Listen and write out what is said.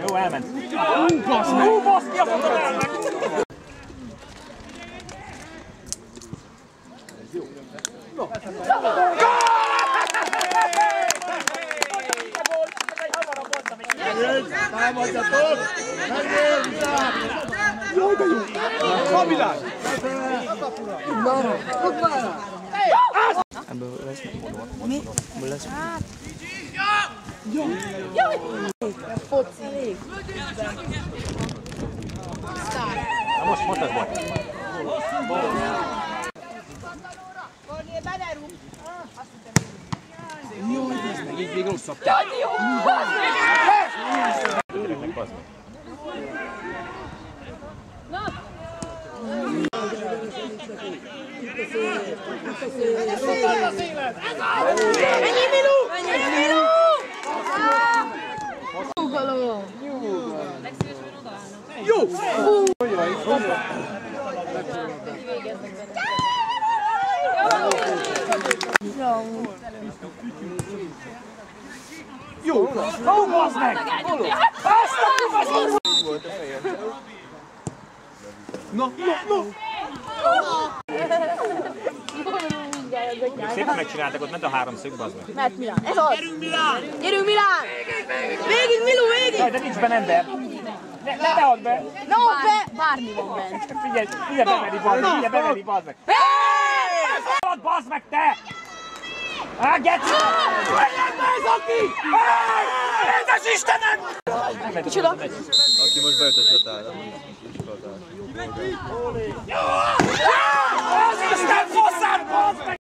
Jó, elment. Basz ki a fotolának! Támadjatok! Jó, de jó! Kabilán! Ebből lesz mi? Ebből lesz Foci. Most ez volt. Jó, ez meg így még rosszabb. Ennyi Milu! Ennyi Milu! Nyugalom! Jó! Jó! Ó, bazd meg! Na! Szépen megcsináltak ott, ment a háromszög, bazd meg. Mert Milán, ez az! Gyerünk Milán! Gyerünk Milán! Végig Milu, végig! Jaj, de nincs benne ember! Ne add be! Ne add be! Bármi van bent. Figyelj beveri, bazd meg! Figyelj beveri, bazd meg! Hallod, bazd meg, te! Geci! Menjen be ez aki! Édes Istenem! Kicsoda? Aki most bejött a csatára. Az Isten foszát, bazd meg!